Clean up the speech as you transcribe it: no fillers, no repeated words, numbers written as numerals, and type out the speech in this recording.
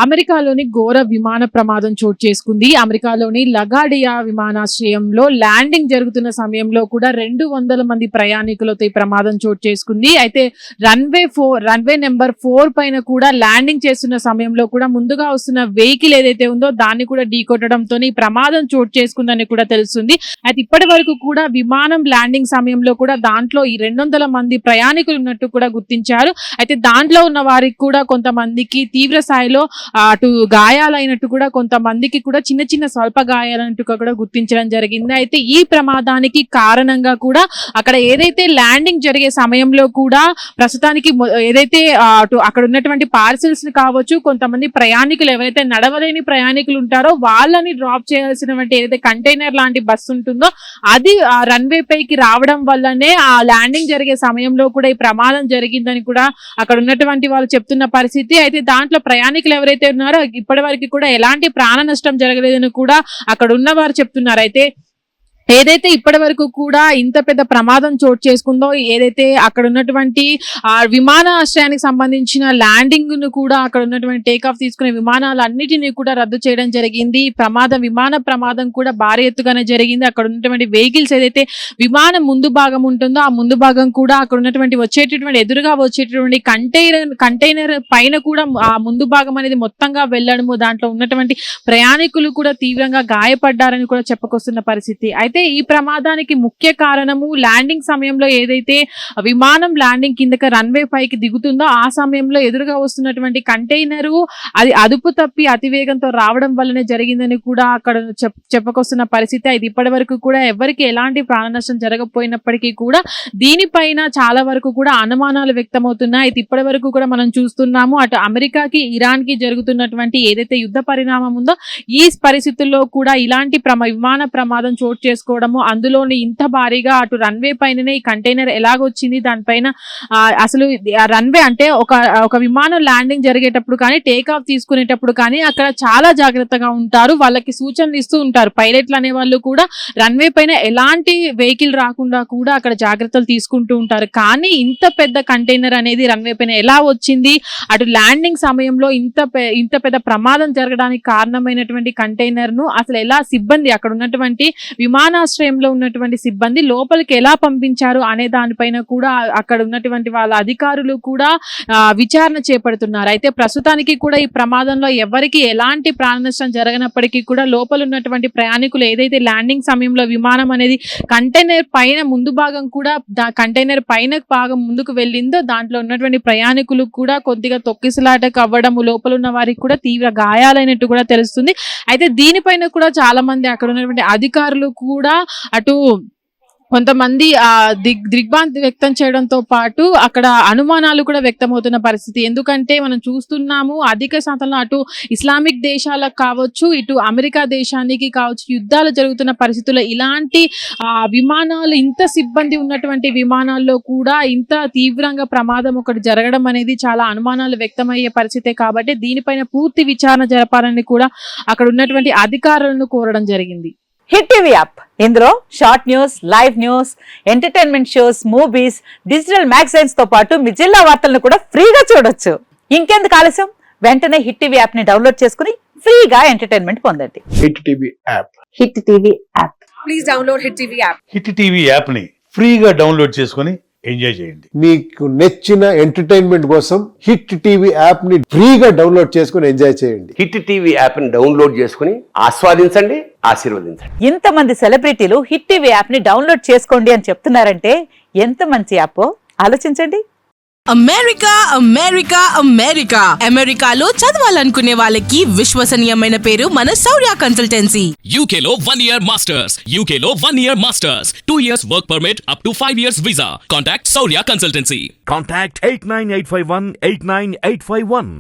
అమెరికాలోని ఘోర విమాన ప్రమాదం చోటు చేసుకుంది. అమెరికాలోని లగాడియా విమానాశ్రయంలో ల్యాండింగ్ జరుగుతున్న సమయంలో కూడా 200 మంది ప్రయాణికులతో ఈ ప్రమాదం చోటు చేసుకుంది. అయితే రన్వే నెంబర్ 4 పైన కూడా ల్యాండింగ్ చేస్తున్న సమయంలో కూడా ముందుగా వస్తున్న వెహికల్ ఏదైతే ఉందో దాన్ని కూడా ఢీకొట్టడంతో ఈ ప్రమాదం చోటు చేసుకుందని కూడా తెలుస్తుంది. అయితే ఇప్పటి వరకు కూడా విమానం ల్యాండింగ్ సమయంలో కూడా దాంట్లో ఈ 200 మంది ప్రయాణికులు ఉన్నట్టు కూడా గుర్తించారు. అయితే దాంట్లో ఉన్న వారికి కూడా కొంతమందికి తీవ్ర స్థాయిలో అటు గాయాలైనట్టు కూడా కొంతమందికి కూడా చిన్న చిన్న స్వల్ప గాయాలైనట్టు కూడా గుర్తించడం జరిగింది. అయితే ఈ ప్రమాదానికి కారణంగా కూడా అక్కడ ఏదైతే ల్యాండింగ్ జరిగే సమయంలో కూడా ప్రస్తుతానికి ఏదైతే అక్కడ ఉన్నటువంటి పార్సిల్స్ కావచ్చు, కొంతమంది ప్రయాణికులు ఎవరైతే నడవలేని ప్రయాణికులు ఉంటారో వాళ్ళని డ్రాప్ చేయాల్సినటువంటి ఏదైతే కంటైనర్ లాంటి బస్సు ఉంటుందో అది ఆ రన్వే పైకి రావడం వల్లనే ఆ ల్యాండింగ్ జరిగే సమయంలో కూడా ఈ ప్రమాదం జరిగిందని కూడా అక్కడ ఉన్నటువంటి వాళ్ళు చెప్తున్న పరిస్థితి. అయితే దాంట్లో ప్రయాణికులు ఎవరైతే ఉన్నారో ఇప్పటి వరకు కూడా ఎలాంటి ప్రాణ నష్టం జరగలేదని కూడా అక్కడ ఉన్నవారు చెప్తున్నారు. అయితే ఏదైతే ఇప్పటి వరకు కూడా ఇంత పెద్ద ప్రమాదం చోటు చేసుకుందో, ఏదైతే అక్కడ ఉన్నటువంటి విమానాశ్రయానికి సంబంధించిన ల్యాండింగ్ ను కూడా అక్కడ ఉన్నటువంటి టేక్ ఆఫ్ తీసుకునే విమానాలన్నిటినీ కూడా రద్దు చేయడం జరిగింది. విమాన ప్రమాదం కూడా భారీ ఎత్తుగానే జరిగింది. అక్కడ ఉన్నటువంటి వెహికల్స్ ఏదైతే విమానం ముందు భాగం ఉంటుందో ఆ ముందు భాగం కూడా అక్కడ ఉన్నటువంటి ఎదురుగా వచ్చేటటువంటి కంటైనర్ పైన కూడా ఆ ముందు భాగం అనేది మొత్తంగా వెళ్ళడము, దాంట్లో ఉన్నటువంటి ప్రయాణికులు కూడా తీవ్రంగా గాయపడ్డారని కూడా చెప్పుకొస్తున్న పరిస్థితి. అయితే ఈ ప్రమాదానికి ముఖ్య కారణము ల్యాండింగ్ సమయంలో ఏదైతే విమానం ల్యాండింగ్ కిందకి రన్వే పైకి దిగుతుందో ఆ సమయంలో ఎదురుగా వస్తున్నటువంటి కంటైనరు అది అదుపు తప్పి అతివేగంతో రావడం వల్లనే జరిగిందని కూడా అక్కడ చెప్పుకొస్తున్న పరిస్థితి. ఇది ఇప్పటి వరకు కూడా ఎవరికి ఎలాంటి ప్రాణ నష్టం జరగకపోయినప్పటికీ కూడా దీనిపైన చాలా వరకు కూడా అనుమానాలు వ్యక్తమవుతున్నాయి. ఇది ఇప్పటి వరకు కూడా మనం చూస్తున్నాము, అటు అమెరికాకి ఇరాన్ కి జరుగుతున్నటువంటి ఏదైతే యుద్ధ పరిణామం ఉందో ఈ పరిస్థితుల్లో కూడా ఇలాంటి విమాన ప్రమాదం చోటు చేసుకోవడము, అందులోని ఇంత భారీగా అటు రన్వే పైననే ఈ కంటైనర్ ఎలాగొచ్చింది, దానిపైన అసలు రన్వే అంటే ఒక విమానం ల్యాండింగ్ జరిగేటప్పుడు కానీ టేక్ ఆఫ్ తీసుకునేటప్పుడు కానీ అక్కడ చాలా జాగ్రత్తగా ఉంటారు, వాళ్ళకి సూచనలు ఇస్తూ ఉంటారు. పైలట్లు అనే వాళ్ళు కూడా రన్వే పైన ఎలాంటి వెహికల్ రాకుండా కూడా అక్కడ జాగ్రత్తలు తీసుకుంటూ ఉంటారు. కానీ ఇంత పెద్ద కంటైనర్ అనేది రన్వే పైన ఎలా వచ్చింది, అటు ల్యాండింగ్ సమయంలో ఇంత పెద్ద ప్రమాదం జరగడానికి కారణమైనటువంటి కంటైనర్ ను అసలు ఎలా సిబ్బంది అక్కడ ఉన్నటువంటి విమానాశ్రయంలో ఉన్నటువంటి సిబ్బంది లోపలికి ఎలా పంపించారు అనే దానిపైన కూడా అక్కడ ఉన్నటువంటి వాళ్ళ అధికారులు కూడా విచారణ చేపడుతున్నారు. అయితే ప్రస్తుతానికి కూడా ఈ ప్రమాదంలో ఎవరికి ఎలాంటి ప్రాణ నష్టం జరగనప్పటికీ కూడా లోపల ఉన్నటువంటి ప్రయాణికులు ఏదైతే ల్యాండింగ్ సమయంలో విమానం అనేది కంటైనర్ పైన ముందు భాగం కూడా కంటైనర్ పైన భాగం ముందుకు వెళ్ళిందో దాంట్లో ఉన్నటువంటి ప్రయాణికులు కూడా కొద్దిగా తొక్కిసలాటకు అవ్వడము, లోపల ఉన్న వారికి కూడా తీవ్ర గాయాలైనట్టు కూడా తెలుస్తుంది. అయితే దీనిపైన కూడా చాలా మంది అక్కడ ఉన్నటువంటి అధికారులు కూడా అటు కొంతమంది దిగ్భ్రాంతి వ్యక్తం చేయడంతో పాటు అక్కడ అనుమానాలు కూడా వ్యక్తమవుతున్న పరిస్థితి. ఎందుకంటే మనం చూస్తున్నాము అధిక శాతంలో అటు ఇస్లామిక్ దేశాలకు కావచ్చు, ఇటు అమెరికా దేశానికి కావచ్చు యుద్ధాలు జరుగుతున్న పరిస్థితుల్లో ఇలాంటి విమానాలు, ఇంత సిబ్బంది ఉన్నటువంటి విమానాల్లో కూడా ఇంత తీవ్రంగా ప్రమాదం ఒకటి జరగడం అనేది చాలా అనుమానాలు వ్యక్తమయ్యే పరిస్థితే. కాబట్టి దీనిపైన పూర్తి విచారణ జరపాలని కూడా అక్కడ ఉన్నటువంటి అధికారులను కోరడం జరిగింది. హిట్ టీవీ యాప్, ఇందులో short news, live news, entertainment shows, movies, digital magazines తో పాటు మీ జిల్లా వార్తలను కూడా ఫ్రీగా చూడొచ్చు. ఇంకెందుకు ఆలస్యం, వెంటనే హిట్ టీవీ యాప్ ని డౌన్లోడ్ చేసుకుని ఫ్రీగా ఎంటర్టైన్మెంట్ పొందండి. Hit TV app, hit TV app, please download hit TV app. Hit TV app ని ఫ్రీగా డౌన్లోడ్ చేసుకుని ఎంజాయ్ చేయండి. మీకు నచ్చిన ఎంటర్టైన్మెంట్ కోసం హిట్ టీవీ యాప్ ని ఫ్రీగా డౌన్లోడ్ చేసుకుని ఎంజాయ్ చేయండి. హిట్ టీవీ యాప్ ని డౌన్లోడ్ చేసుకుని ఆస్వాదించండి, ఆశీర్వదించండి. ఇంతమంది సెలబ్రిటీలు హిట్ టీవీ యాప్ ని డౌన్లోడ్ చేసుకోండి అని చెప్తున్నారంటే ఎంత మంచి యాప్ ఆలోచించండి. అమెరికా అమెరికా అమెరికా అమెరికాలో చదవాలనుకునే వాళ్ళకి విశ్వసనీయమైన పేరు మన శౌర్య కన్సల్టెన్సీ. UK లో 1 year masters, UK లో 1 year masters, 2 years work permit up to 5 years visa. Contact Saurya Consultancy. Contact 89851 89851.